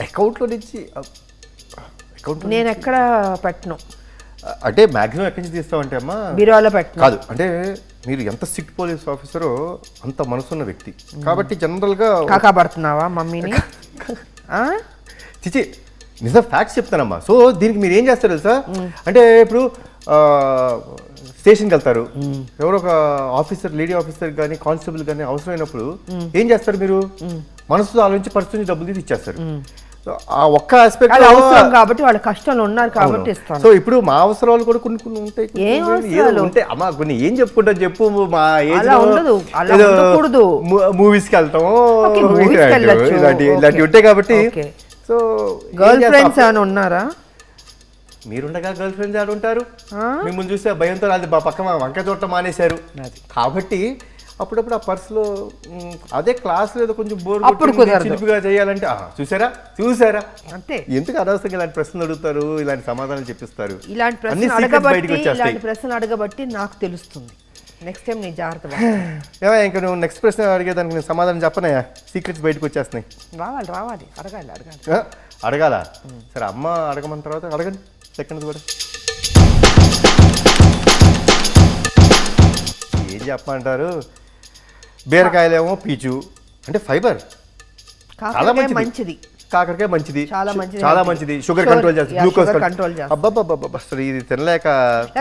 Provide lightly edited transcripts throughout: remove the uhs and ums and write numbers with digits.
అకౌంట్లో నుంచి నేను ఎక్కడ పెట్టను, అంటే మ్యాక్సిమం ఎక్కడి నుంచి తీస్తామంటే అమ్మా బీరువాలో పెట్టను. కాదు, అంటే మీరు ఎంత స్ట్రిక్ట్ పోలీస్ ఆఫీసరో అంత మనసున్న వ్యక్తి కాబట్టి జనరల్గా కాకాబడుతున్నావా మమ్మీని? చిచి నిజం ఫ్యాక్ట్స్ చెప్తానమ్మా. సో దీనికి మీరు ఏం చేస్తారు తెలుసా, అంటే ఇప్పుడు స్టేషన్కి వెళ్తారు, ఎవరో ఒక ఆఫీసర్, లేడీ ఆఫీసర్ కానీ కానిస్టేబుల్ కానీ అవసరమైనప్పుడు ఏం చేస్తారు, మీరు మనసుతో ఆలోచించి పరిస్థితి డబ్బులు తీసి ఇచ్చేస్తారు. ఆ ఒక్క ఆస్పెక్ట్ అవసరం కాబట్టి వాళ్ళ కష్టాలు ఉన్నారు కాబట్టి ఇస్తాను. సో ఇప్పుడు మా అవసరాలు కూడా కొన్ని కొన్ని ఉంటాయి, ఉంటాయి అమ్మా. కొన్ని ఏం చెప్పుకుంటాం చెప్పు, మా ఏజ్ మూవీస్కి వెళ్తాము ఇలాంటివి ఉంటాయి కాబట్టి. సో గర్ల్ ఫ్రెండ్స్ ఏమైనా ఉన్నారా? మీరుండగా గర్ల్ ఫ్రెండ్స్ ఆడు ఉంటారు, మిమ్మల్ని చూస్తే భయంతో అది పక్క వంక చూడటం మానేశారు కాబట్టి అప్పుడప్పుడు ఆ పర్సులో అదే క్లాస్ లేదు కొంచెం బోర్ చిలిపిగా చేయాలంటే చూసారా చూసారా అంతే. ఎందుకు అనవసరంగా ఇలాంటి ప్రశ్నలు అడుగుతారు, ఇలాంటి సమాధానాలు చెప్పిస్తారు. ఇలాంటి ప్రశ్నలు అడగబట్టి నాకు తెలుస్తుంది. నెక్స్ట్ టైం నేను జాగ్రత్త. ఇంకా నువ్వు నెక్స్ట్ ప్రశ్న అడిగేదానికి నేను సమాధానం చెప్పనయా, సీక్రెట్స్ బయటకు వచ్చేస్తున్నాయి. రావాలి అడగాలి అడగాల. సరే అమ్మ అడగమన్న తర్వాత అడగండి సెకండ్ కూడా. ఏం చెప్పమంటారు, బీరకాయలేమో పీచు అంటే ఫైబర్ చాలా మంచిది, కాకరకాయ మంచిది, చాలా మంచిది, షుగర్ కంట్రోల్ చేస్తుంది, గ్లూకోజ్ కంట్రోల్ చేస్తుంది. అబ్బబ్బబ్బబ్బ ఇది తినలేక.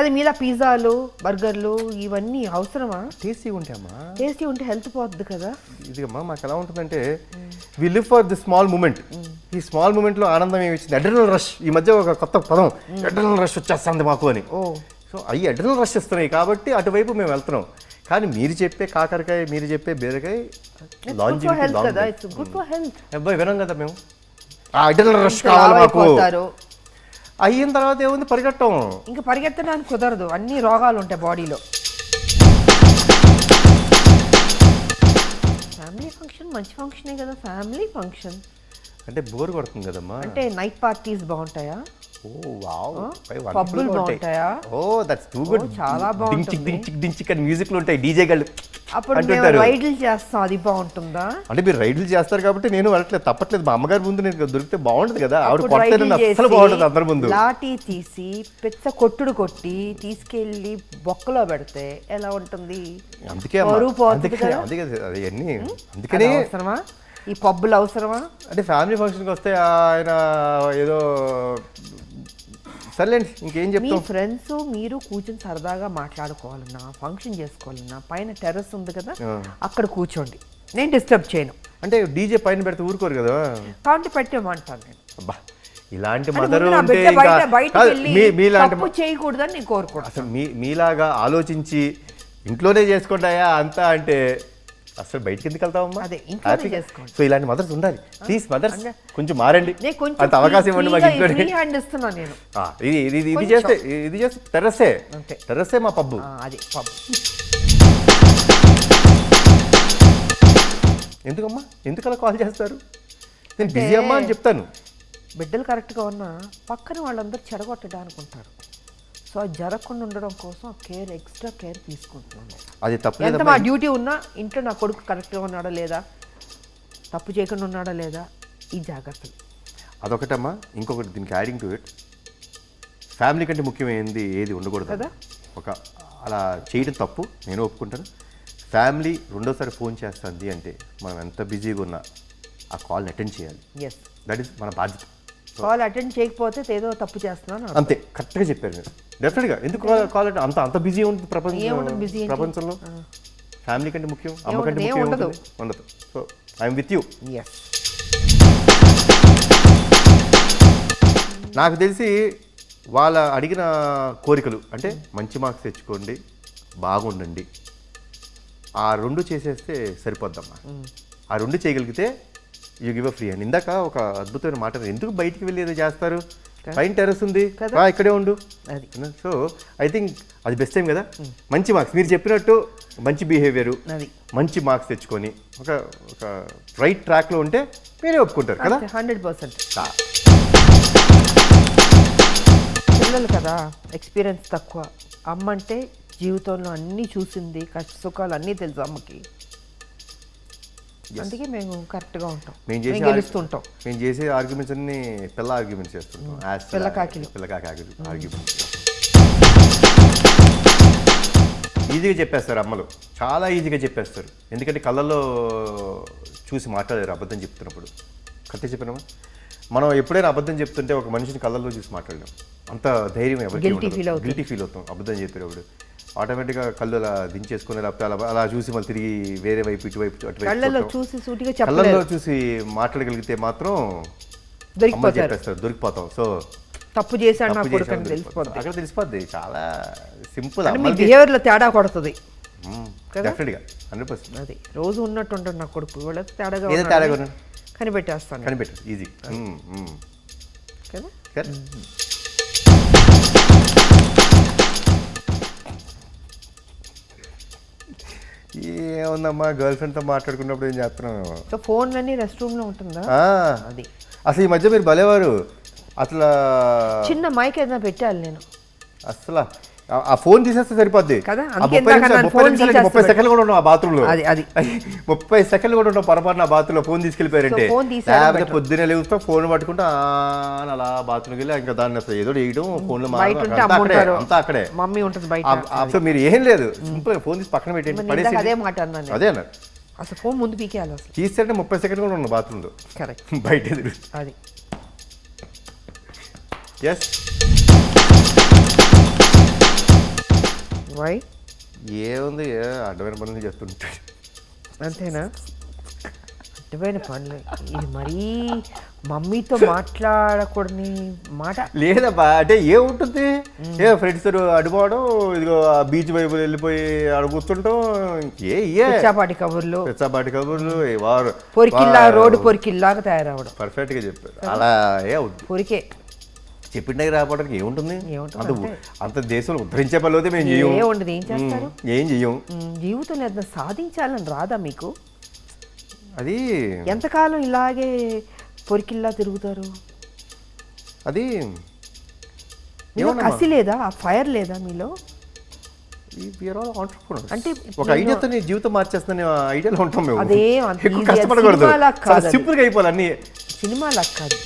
అది మీద పిజ్జాలు బర్గర్లు ఇవన్నీ అవసరమా? టేస్టీ ఉంటాయమ్మా, టేస్టీ ఉంటే హెల్త్ పోద్ది కదా. ఇది అమ్మా మాకు ఎలా ఉంటుందంటే we live for the small moment. ఈ స్మాల్ మూమెంట్ లో ఆనందం ఏమి ఇచ్చింది, అడ్రినల్ రష్. ఈ మధ్య ఒక కొత్త పదం అడ్రినల్ రష్ వచ్చేస్తుంది మాకు అని. సో అవి అడ్రినల్ రష్ ఇస్తున్నాయి కాబట్టి అటువైపు మేము వెళ్తున్నాం. కానీ మీరు చెప్పే కాకరకాయ, మీరు చెప్పే బీరకాయ అబ్బాయి వినం కదా మేము. అడ్రినల్ రష్ కావాలి మాకు. అయిన తర్వాత ఏముంది, పరిగెట్టం. ఇంకా పరిగెత్తడానికి కుదరదు, అన్ని రోగాలు ఉంటాయి బాడీలో. ఫ్యామిలీ ఫంక్షన్ మంచి ఫంక్షనే కదా, ఫ్యామిలీ ఫంక్షన్ అంటే బోర్ కొడుతుంది కదమ్మా. అంటే నైట్ పార్టీస్ బాగుంటాయా? పబ్బులు బాగుంటాయా? That's too good. చాలా బాగుంటుంది. మ్యూజిక్ లో ఉంటాయి, డీజే గళ్ళు అప్పుడు రైడ్లు చేస్తాం, అది బాగుంటుందా? అంటే మీరు రైడ్లు చేస్తారు కాబట్టి నేను వెళ్ళట్లేదు, తప్పట్లేదు. మా అమ్మగారి ముందు నేను దొరికితే బాగుంటుంది కదా, ఆవిడ అసలు బాగుంటుంది అందరి ముందు. లాఠీ తీసి పెద్ద కొట్టుడు కొట్టి తీసుకెళ్లి బొక్కలో పెడితే ఎలా ఉంటుంది? అందుకే అందుకనే అవసరమా ఈ పబ్బులు, అవసరమా? అంటే ఫ్యామిలీ ఫంక్షన్కి వస్తే ఆయన ఏదో సర్లేండి ఇంకేం చెప్తాం. మీ ఫ్రెండ్స్ మీరు కూర్చొని సరదాగా మాట్లాడుకోవాలన్నా, ఫంక్షన్ చేసుకోవాలన్నా పైన టెర్రస్ ఉంది కదా, అక్కడ కూర్చోండి, నేను డిస్టర్బ్ చేయను. అంటే డీజే పైన పెడితే ఊరుకోరు కదా, కాబట్టి పెట్టేమంటాను నేను. అబ్బా ఇలాంటి మదరు చేయకూడదని నేను కోరుకోను. అసలు మీలాగా ఆలోచించి ఇంట్లోనే చేసుకుంటాయా అంతా అంటే అసలు బయటికి ఎందుకు వెళ్తామమ్మా? సో ఇలాంటి మదర్స్ ఉండాలి. ప్లీజ్ మదర్స్ కొంచెం మారండి, అంత అవకాశం ఇవ్వండి మాకు. ఇది చేస్తే టెర్రసే మా పబ్బు. ఎందుకమ్మా, ఎందుకు అలా కాల్ చేస్తారు? నేను బిజీ అమ్మా అని చెప్తాను. బిడ్డలు కరెక్ట్గా ఉన్నా పక్కన వాళ్ళందరూ చెడగొట్టడానికి ఉంటారు. సో అది జరగకుండా ఉండడం కోసం ఎక్స్ట్రా కేర్ తీసుకుంటున్నాను. అది తప్పలేదు. మా డ్యూటీ ఉన్నా ఇంట్లో నా కొడుకు కరెక్ట్గా ఉన్నాడా లేదా, తప్పు చేయకుండా ఉన్నాడా లేదా, ఈ జాగ్రత్తలు. అదొకటమ్మా. ఇంకొకటి దీనికి యాడింగ్ టు ఇట్, ఫ్యామిలీ కంటే ముఖ్యమైనది ఏది ఉండకూడదు కదా. ఒక అలా చేయడం తప్పు, నేను ఒప్పుకుంటాను. ఫ్యామిలీ రెండోసారి ఫోన్ చేస్తుంది అంటే మనం ఎంత బిజీగా ఉన్నా ఆ కాల్ని అటెండ్ చేయాలి. దట్ ఈస్ మన బాధ్యత. కాల్ అటెండ్ చేయకపోతే ఏదో తప్పు చేస్తున్నాను అంతే. కరెక్ట్గా చెప్పారు మీరు. డెఫినెట్గా ఎందుకు కాల్ అంత బిజీ ఉంటుంది ప్రపంచంలో. ఫ్యామిలీ కంటే ముఖ్యం, అమ్మ కంటే ముఖ్యం ఉండదు. So I'm with you. నాకు తెలిసి వాళ్ళ అడిగిన కోరికలు అంటే మంచి మార్క్స్ తెచ్చుకోండి, బాగుండండి, ఆ రెండు చేసేస్తే సరిపోద్దమ్మా. ఆ రెండు చేయగలిగితే you give a free and. ఇందాక ఒక అద్భుతమైన మాట, ఎందుకు బయటికి వెళ్ళి ఏదో చేస్తారు, పైన టెర్రస్ ఉంది ఇక్కడే ఉండు. సో ఐ థింక్ అది బెస్ట్ టైం కదా. మంచి మార్క్స్ మీరు చెప్పినట్టు, మంచి బిహేవియర్, మంచి మార్క్స్ తెచ్చుకొని ఒక రైట్ ట్రాక్లో ఉంటే మీరే ఒప్పుకుంటారు కదా. 100%. పిల్లలు కదా, ఎక్స్పీరియన్స్ తక్కువ. అమ్మ అంటే జీవితంలో అన్నీ చూసింది, కష్ట సుఖాలు అన్నీ తెలుసు అమ్మకి. అందుకే మేము కరెక్ట్గా ఉంటాం, మేము మేము చేసే గెలుస్తుంటాం. మేము చేసే ఆర్గ్యుమెంట్స్ అన్ని పిల్ల ఆర్గ్యుమెంట్స్ చేస్తుంటాం. పిల్లకాకిలు. పిల్లకాకి ఆర్గ్యుమెంట్స్ ఈజీగా చెప్పేస్తారు అమ్మలు, చాలా ఈజీగా చెప్పేస్తారు. ఎందుకంటే కళ్ళల్లో చూసి మాట్లాడారు అబద్ధం చెప్తున్నప్పుడు. కరెక్ట్ చెప్పినామా? మనం ఎప్పుడైనా అబద్ధం చెప్తుంటే ఒక మనిషిని కళ్ళల్లో చూసి మాట్లాడలేం. అంత ధైర్యం ఎవరికి గిల్టీ ఫీల్ అవుతాం అబద్ధం చెప్పేటప్పుడు. ఆటోమేటిక్గా కళ్ళు అలా దించేసుకుని లేకపోతే అలా చూసి మళ్ళీ తిరిగి వేరే వైపు ఇటువైపు కళ్ళల్లో అటువైపు చూసి సూటిగా కళ్ళల్లో చెప్పలేదు, చూసి మాట్లాడగలిగితే మాత్రం అమ్మ దొరికిపోతారు. చెప్పేస్తారు, దొరికిపోతాం. సో తప్పు చేశాడు నా తప్పు కొడుకు చేసామని అని తెలిసిపోద్ది. అక్కడ తెలిసిపోద్ది. చాలా సింపుల్. అంటే మీ బిహేవియర్లో తేడా కొడుతుంది కదా. డెఫినెట్గా 100%. అది రోజు ఉన్నట్టు ఉంటాడు నా కొడుకు, వాళ్ళకి తేడాగా ఏదో ఉన్నాడని తేడా కనిపెట్టేస్తాను కనిపెట్టు ఈజీ కదా. ఏముందమ్మా, గర్ల్ ఫ్రెండ్తో మాట్లాడుకున్నప్పుడు ఏం చేస్తున్నాం. సో ఫోన్లన్నీ రెస్ట్ రూమ్లో ఉంటుందా? అది అసలు ఈ మధ్య మీరు భలేవారు. అసలు చిన్న మైక్ ఏదైనా పెట్టాలి నేను అసలు ఆ ఫోన్ తీసేస్తే సరిపోద్ది కదా. ఆ అందుకే 30 ఇందాక నన్ను ఫోన్ 30 సెకండ్లు కూడా ఉన్నాం ఆ బాత్రూంలో. అది 30 సెకండ్లు కూడా ఉన్నాం పొరపాటు నా బాత్రూంలో ఫోన్ తీసుకెళ్ళిపోయారంటే. సో ఫోన్ తీసేయడం లేకపోతే పొద్దున్నే లేవుతాం ఫోన్ పట్టుకుంటా అని అలా బాత్రూమ్కి వెళ్ళి ఇంకా దాన్ని అసలు ఏదో వేయడం ఫోన్లో బయట ఉంటే అమ్మ ఉంటారు, అంతా అక్కడే మమ్మీ ఉంటుంది బయట. అసలు మీరు ఏం లేదు, సింపుల్ ఫోన్ తీసి పక్కన పెట్టండి, ఇందాక పడేసి. అదే మాట అన్నాను నేను. అదే అన్నారు అసలు ఫోన్ ముందు పీకేయాలి అసలు. తీసేస్తే 30 సెకండ్లు కూడా ఉన్నాం బాత్రూంలో కరెక్ట్. బయట ఎదురు. అది ఎస్. వై ఏముంది, అడ్డమైన పనులు చేస్తుంటాడు అంతేనా? అడ్డమైన పనులు. ఇది మరీ మమ్మీతో మాట్లాడకూడని మాట. లేదబ్బా, అంటే ఏముంటుంది, ఏ ఫ్రెండ్స్ అడిపోవడం, ఇదిగో బీచ్ వైపు వెళ్ళిపోయి అక్కడ కూర్చుంటాం, పిచ్చాపాటి కబుర్లు, పిచ్చాపాటి కబుర్లు, వారు పొరికిల్లా రోడ్డు పొరికిల్లాగా తయారవడం. పర్ఫెక్ట్గా చెప్పారు. అలా ఏ అవుతుంది, పొరికే చెప్పిన రావడానికి ఏముంటుంది. ఏముంటుంది అంత దేశంలో ఉద్ధరించే పనులు అయితే మేము చెయ్యం. ఏముండదు, ఏం చేస్తారు? ఏం చెయ్యం. జీవితంలో ఏదైనా సాధించాలని రాదా మీకు? అది ఎంతకాలం ఇలాగే పొరికిల్లా తిరుగుతారు? అది మీలో కసి లేదా, ఆ ఫైర్ లేదా మీలో? అంటే ఒక ఐడియాతో నీ జీవితం మార్చేస్తున్న ఐడియాలో ఉంటాం మేము. అదే ఎక్కువ కష్టపడకూడదు, సింపుల్గా అయిపోవాలి అన్ని. సినిమా కాదు.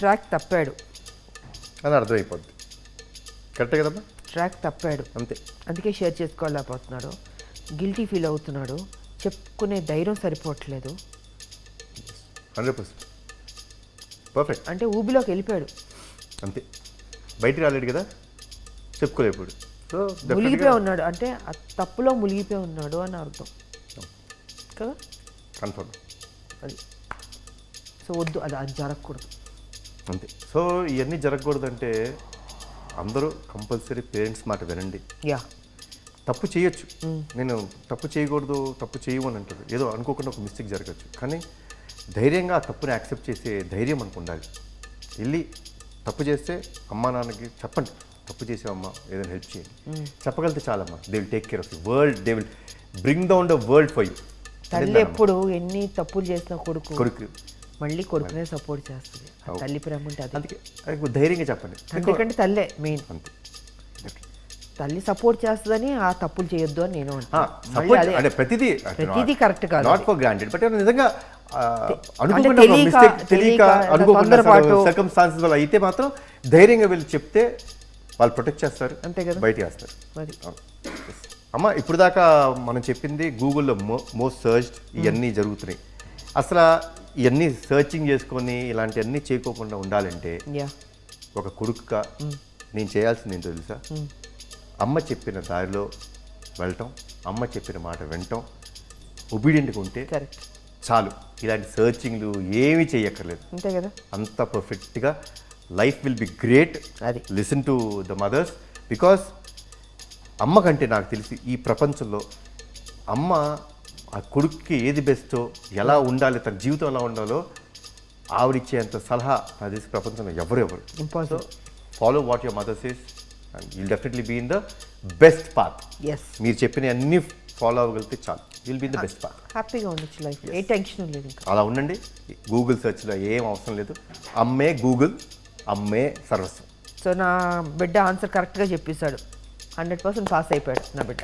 ట్రాక్ తప్పాడు అని అర్థమైపోద్ది. కరెక్టే కదమ్మా, ట్రాక్ తప్పాడు అంతే. అందుకే షేర్ చేసుకోలేకపోతున్నాడు, గిల్టీ ఫీల్ అవుతున్నాడు, చెప్పుకునే ధైర్యం సరిపోవట్లేదు. 100% పర్ఫెక్ట్. అంటే ఊబిలోకి వెళ్ళిపోయాడు అంతే, బయటికి రాలేడు కదా, చెప్పుకోలేకపోయాడు. సో మునిగిపోయి ఉన్నాడు, అంటే ఆ తప్పులో మునిగిపోయి ఉన్నాడు అని అర్థం కదా. కన్ఫర్మ్ అది. సో వద్దు, అది జరగకూడదు అంతే. సో ఇవన్నీ జరగకూడదంటే అందరూ కంపల్సరీ పేరెంట్స్ మాట వినండి. యా, తప్పు చేయొచ్చు, నేను తప్పు చేయకూడదు, తప్పు చేయమని అంటారు, ఏదో అనుకోకుండా ఒక మిస్టేక్ జరగచ్చు, కానీ ధైర్యంగా ఆ తప్పుని యాక్సెప్ట్ చేసే ధైర్యం మనకు ఉండాలి. వెళ్ళి తప్పు చేస్తే అమ్మా నాన్నకి చెప్పండి, తప్పు చేసావమ్మా ఏదైనా హెల్ప్ చేయండి, చెప్పగలిగితే చాలమ్మా. They will take care of you world, they will bring down the world for you. తల్లి ఎప్పుడు ఎన్ని తప్పులు చేసిన కొడుకు మళ్ళీ కొడుకునే సపోర్ట్ చేస్తుంది. తల్లి ప్రేమ ఉంటే అది. అందుకే ధైర్యంగా చెప్పండి, ఎందుకంటే తల్లే మెయిన్. అంతే. తల్లి సపోర్ట్ చేస్తుందని ఆ తప్పులు చేయొద్దు అని నేను అంటే ప్రతిదీ కరెక్ట్ కాదు, నాట్ ఫర్ గ్రాంటెడ్. బట్ నిజంగా తెలియక సర్కమ్స్టాన్సెస్ వల్ల అయితే మాత్రం ధైర్యంగా వెళ్ళి చెప్తే వాళ్ళు ప్రొటెక్ట్ చేస్తారు, అంతే కదా, బయటికి వేస్తారు. అమ్మ ఇప్పుడు దాకా మనం చెప్పింది గూగుల్లో మోస్ట్ సర్చ్డ్ ఇవన్నీ జరుగుతున్నాయి. అసలు ఇవన్నీ సర్చింగ్ చేసుకొని ఇలాంటివన్నీ చేయకోకుండా ఉండాలంటే ఒక కొడుకుగా నేను చేయాల్సింది ఏంటో తెలుసా? అమ్మ చెప్పిన దారిలో వెళ్ళటం, అమ్మ చెప్పిన మాట వినటం, ఒబీడియంట్గా ఉంటే చాలు. ఇలాంటి సర్చింగ్లు ఏమీ చేయక్కర్లేదు, అంతే కదా. అంత పర్ఫెక్ట్గా లైఫ్ విల్ బి గ్రేట్. అది listen to the mothers, because అమ్మ కంటే నాకు తెలిసి ఈ ప్రపంచంలో అమ్మ ఆ కొడుక్కి ఏది బెస్టో, ఎలా ఉండాలి, తన జీవితం ఎలా ఉండాలో ఆవిడిచ్చేంత సలహా నాకు తెలిసి ప్రపంచంలో ఎవరు impossible. Follow what your mother says and you'll definitely be in the best path. మీరు చెప్పిన అన్ని ఫాలో అవ్వగలిగితే చాలు, will be in the best path. హ్యాపీగా ఉండొచ్చు లైఫ్, ఏ టెన్షన్ లేదు. అలా ఉండండి. గూగుల్ సెర్చ్లో ఏం అవసరం లేదు, అమ్మే గూగుల్, అమ్మే సర్వస్వం. సో నా బిడ్డ ఆన్సర్ కరెక్ట్గా చెప్పేశాడు, 100% పాస్ అయిపోయాడు నా బిడ్డ.